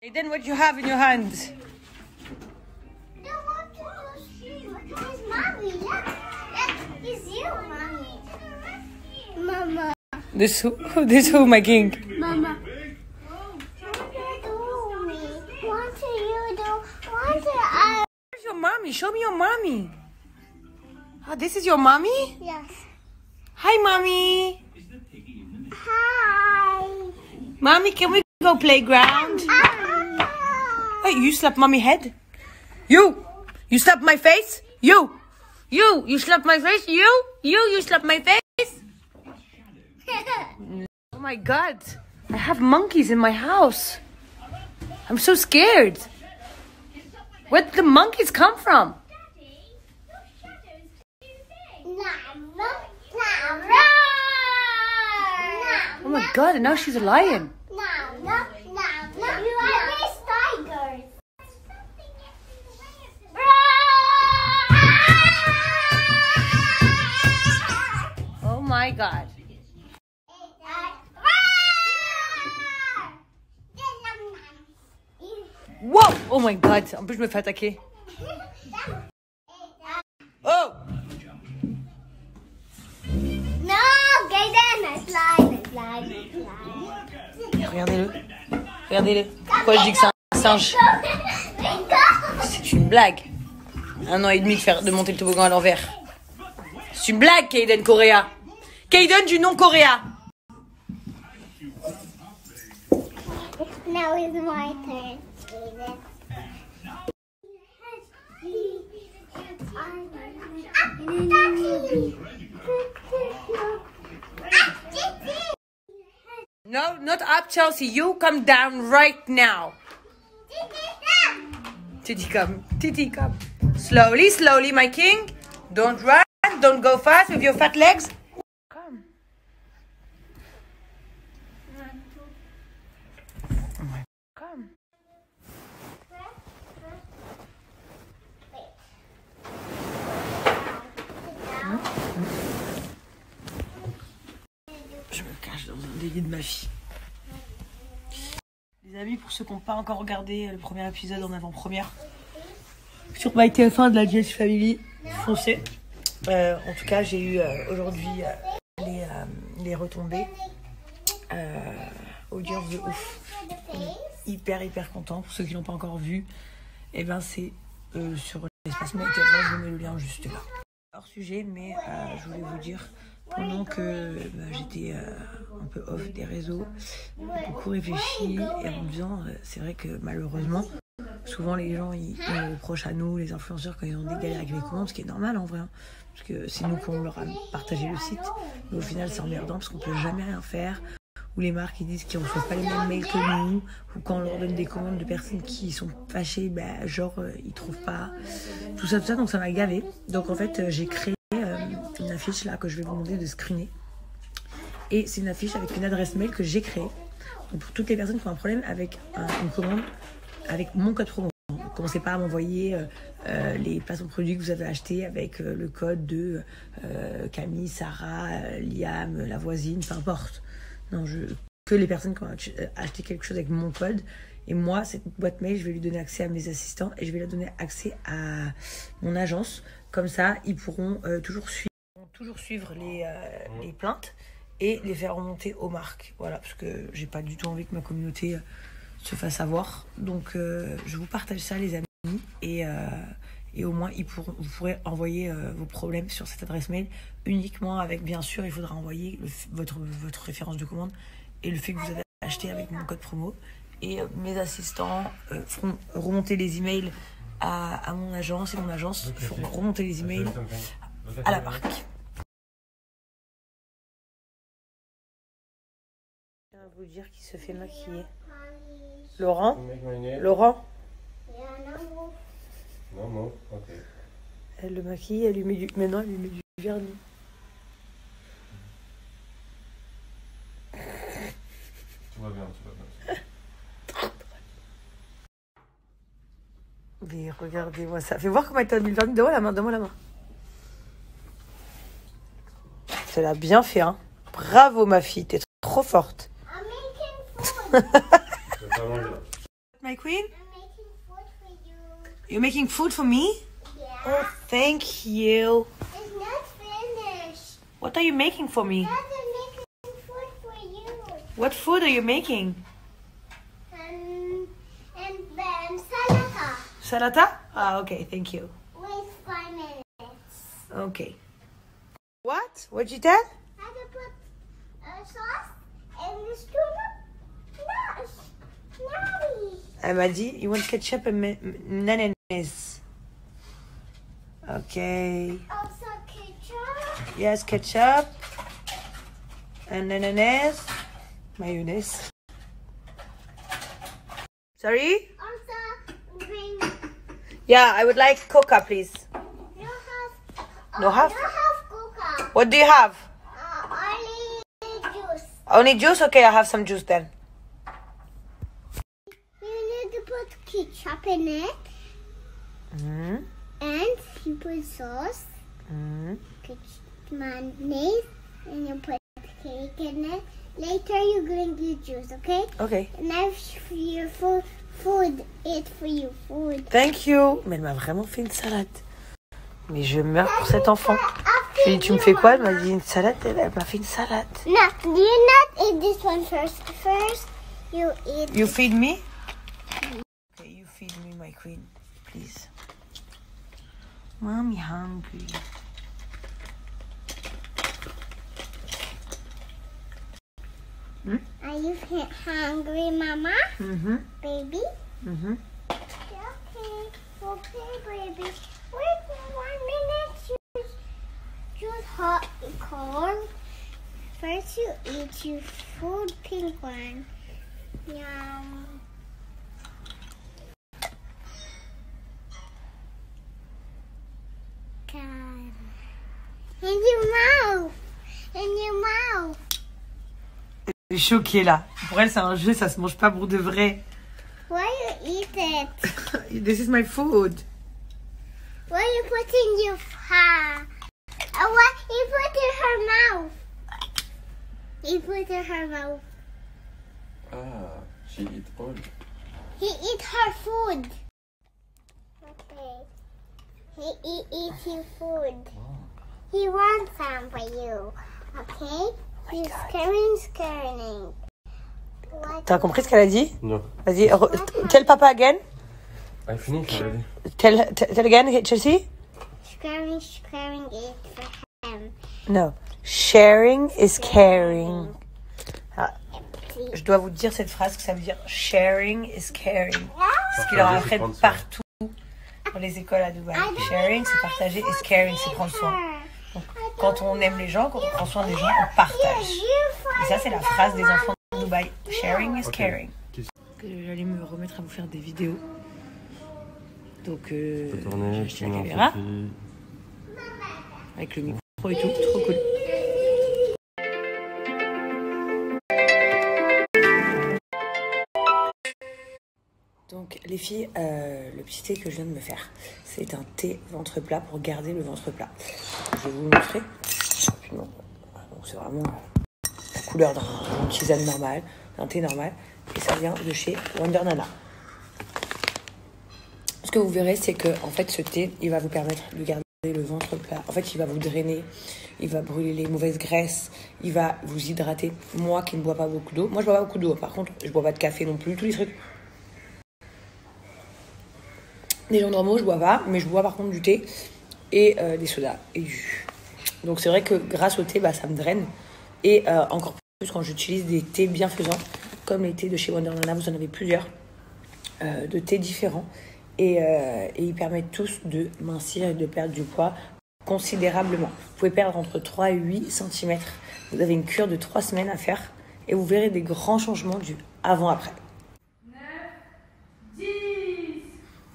Hey, then what you have in your hands? Mama. This who, my king? Mama. Where's your mommy? Show me your mommy. Oh, this is your mommy? Yes. Hi, mommy. Hi. Mommy, can we go playground? Hey, you slap mommy head? You slap my face? You slap my face? You slap my face? Oh my God, I have monkeys in my house. I'm so scared. Where did the monkeys come from? Oh my God, and now she's a lion. Oh my God. Wow! Oh my God, en plus je me fais attaquer. Oh! No, Gaiden, slide. Regardez-le. Regardez-le. Pourquoi je dis que c'est un singe? C'est une blague. 1 an et demi de monter le toboggan à l'envers. C'est une blague, Kaden Correa. Kaden du nom Correa. Now it's my turn. No, not up, Chelsea. You come down right now. Titi, come. Titi, come. Slowly, slowly, my king. Don't run. Don't go fast with your fat legs. Come. Come. Je me cache dans un délit de ma fille. Les amis, pour ceux qui n'ont pas encore regardé le premier épisode en avant-première sur MyTF1 de la GS Family, foncez. En tout cas, j'ai eu aujourd'hui les retombées. Audience de ouf. Hyper content. Pour ceux qui l'ont pas encore vu, et ben c'est sur l'espace MyTF1, je vous mets le lien juste là. Hors sujet, mais je voulais vous dire, pendant que j'étais un peu off des réseaux, j'ai beaucoup réfléchi et en me disant, c'est vrai que malheureusement, souvent les gens ils reprochent à nous, les influenceurs, quand ils ont des galères avec les commandes, ce qui est normal en vrai, hein, parce que c'est nous qui leur a partagé le site, mais au final c'est emmerdant parce qu'on peut jamais rien faire. Ou les marques ils disent qu'ils ne reçoivent pas les mêmes mails que nous, ou quand on leur donne des commandes de personnes qui sont fâchées, ils trouvent pas, tout ça, donc ça m'a gavé. Donc en fait j'ai créé une affiche là que je vais vous demander de screener, et c'est une affiche avec une adresse mail que j'ai créée, donc pour toutes les personnes qui ont un problème avec une commande avec mon code promo. Commencez pas à m'envoyer les placements de produits que vous avez achetés avec le code de Camille, Sarah, Liam, la voisine, peu importe. Non, que les personnes qui ont acheté quelque chose avec mon code. Et moi, cette boîte mail, je vais lui donner accès à mes assistants et je vais leur donner accès à mon agence. Comme ça, ils pourront toujours suivre les plaintes et les faire remonter aux marques. Voilà, parce que j'ai pas du tout envie que ma communauté se fasse avoir. Donc, je vous partage ça, les amis. Et au moins, vous pourrez envoyer vos problèmes sur cette adresse mail uniquement avec, bien sûr, il faudra envoyer votre référence de commande et le fait que vous avez acheté avec mon code promo. Et mes assistants feront remonter les emails à mon agence, et mon agence feront remonter les emails à la marque. Je viens vous dire qui se fait maquiller. Laurent? Laurent? Non, ok. Elle le maquille, elle lui met maintenant elle lui met du vernis. Tout va bien. Mais regardez-moi ça. Fais voir comment elle t'a mis le vernis. Donne-moi la main. Ça l'a bien fait, hein. Bravo ma fille, t'es trop forte. my queen? I'm making food for you. You're making food for me? Yeah. Oh, thank you. It's not finished. What are you making for me? Dad, I'm making food for you. What food are you making? And then salata. Salata? Ah, okay, thank you. Wait 5 minutes. Okay. What? What'd you tell? I have to put sauce and the tuna. No. Elle m'a dit, you want ketchup and mayonnaise. Okay. Also ketchup. Yes, ketchup and mayonnaise. Mayonnaise. Sorry? Also bring. Yeah, I would like Coca, please. You have. No have? You have coca. What do you have? Only juice. Only juice? Okay, I have some juice then. You need to put ketchup in it, Mm-hmm. and you put sauce, Mm-hmm. mayonnaise, and you put cake in it. Later you drink the juice, okay? Okay. And now for your food, eat for you food. Thank you. Mais elle m'a vraiment fait une salade. Mais je meurs pour cet enfant. Je lui ai dit, tu me fais quoi? Elle m'a dit une salade. Elle m'a fait une salade. No, do you not eat this one first? First, you eat. You feed me? Okay, you feed me, my queen, please. Mommy hungry. Are you hungry, Mama? Mm-hmm. Baby? Mm-hmm. Okay, baby. Wait 1 minute. Choose hot corn. First, you eat your food, pink one. Yum. God. In your mouth. In your mouth. Elle est choquée là. Pour elle, c'est un jeu, ça se mange pas pour de vrai. Why you eat it? This is my food. Why you put in your what you put in her mouth? You put in her mouth. Ah, she eat all. He eat her food. Okay. He eat your food. He wants some for you. Okay? He's scaring. What? T'as compris ce qu'elle a dit? No. Vas-y, tell papa again. I finished already. Tell again, Chelsea? Scaring it for him. No. Sharing is caring. Ah, je dois vous dire cette phrase que ça veut dire sharing is caring. C'est ce qu'ils leur apprennent partout dans les écoles à Dubaï. Sharing, c'est partager, is caring, c'est prendre soin. Donc, quand on aime les gens, quand on prend soin des gens, on partage. Et ça, c'est la phrase des enfants de Dubaï. Sharing is caring. J'allais me remettre à vous faire des vidéos. Donc, j'ai acheté la caméra avec le micro et tout, trop cool. Donc les filles, le petit thé que je viens de me faire, c'est un thé ventre plat pour garder le ventre plat. Je vais vous le montrer rapidement. Donc c'est vraiment la couleur d'une tisane normale, d'un thé normal, et ça vient de chez Wonder Nana. Ce que vous verrez, c'est que en fait ce thé, il va vous permettre de garder le ventre plat. En fait, il va vous drainer, il va brûler les mauvaises graisses, il va vous hydrater. Moi qui ne bois pas beaucoup d'eau, moi je bois pas beaucoup d'eau. Par contre, je bois pas de café non plus, tous les trucs. Des gens normaux, je bois pas, mais je bois par contre du thé et des sodas et du jus. Donc c'est vrai que grâce au thé, ça me draine. Et encore plus quand j'utilise des thés bienfaisants, comme les thés de chez Wonder Nana, vous en avez plusieurs, de thés différents. Et ils permettent tous de mincir et de perdre du poids considérablement. Vous pouvez perdre entre 3 et 8 cm. Vous avez une cure de 3 semaines à faire et vous verrez des grands changements du avant-après. 9, 10.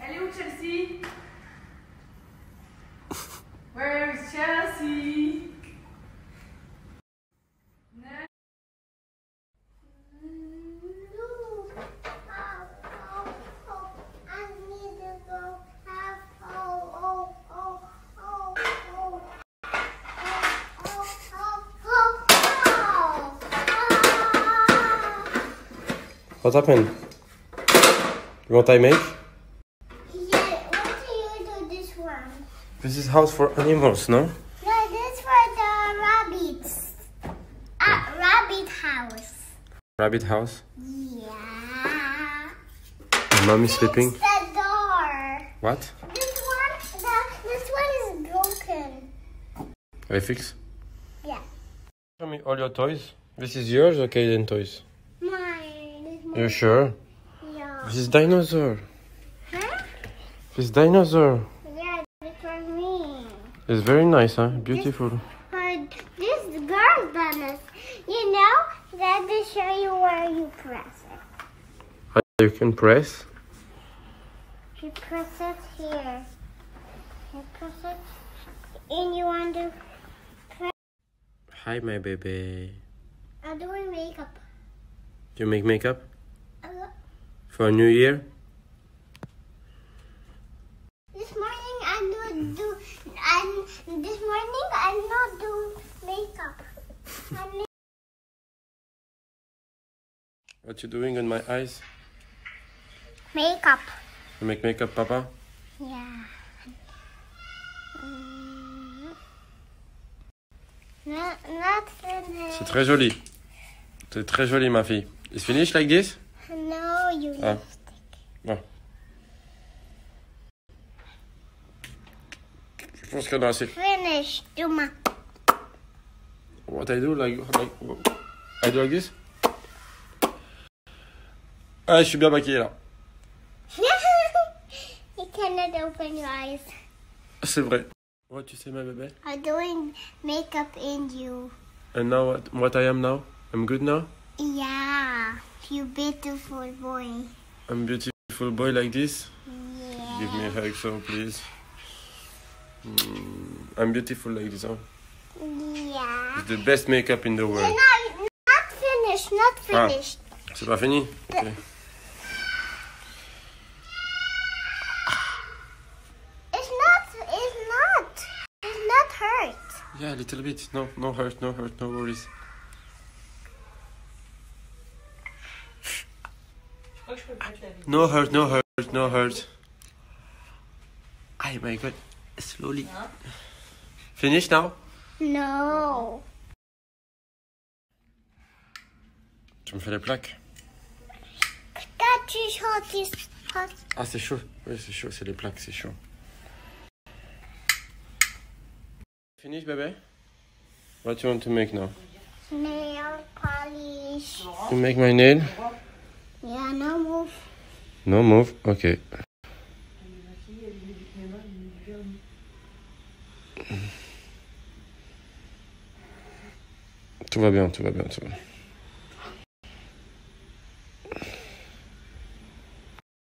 Elle est où Chelsea? Where is Chelsea? 9. What happened? You want I make? Yeah, what do you do this one? This is house for animals, no? No, this for the rabbits. Rabbit house. Rabbit house. Yeah. And mom is sleeping. It's the door. What? This one is broken. I fix. Yeah. Show me all your toys. This is yours or Kaden toys? Mine. You sure? Yeah. This is dinosaur. Huh? This dinosaur. Yeah, it's for me. It's very nice, huh? Beautiful. For this girl's done. You know, that to show you where you press it. You can press. You press it here. You press it, and you want to press. Hi, my baby. I'm doing makeup. You make makeup Uh, for New Year? This morning I'm not do. This morning I'm not do makeup. I'm What you doing on my eyes? makeup. You make makeup, Papa? Yeah. Not finished. C'est très joli. C'est très joli, ma fille. It's finished like this? No, you Ah. lipstick. Non. Je pense qu'il y en a assez. Finish, Duma. What I do, like I do like this? Ah, je suis bien maquillé là. You cannot open your eyes. C'est vrai. What you say, my baby? I'm doing makeup in you. And now what I am now? I'm good now? Yeah, you beautiful boy. I'm beautiful boy like this? Yeah. Give me a hug, so please. I'm beautiful like this, huh? Yeah. It's the best makeup in the world. Not finished, not finished. C'est pas fini? Ok. It's not hurt. Yeah, a little bit. No hurt, no worries. No hurt. Oh my god, slowly. Finish now? No. Tu me fais les plaques? That is hot, is hot. Ah, c'est chaud. Oui, c'est chaud, c'est les plaques, c'est chaud. Finish, baby? What you want to make now? Nail polish. To make my nail? Yeah, no move. No move, ok. Tout va bien.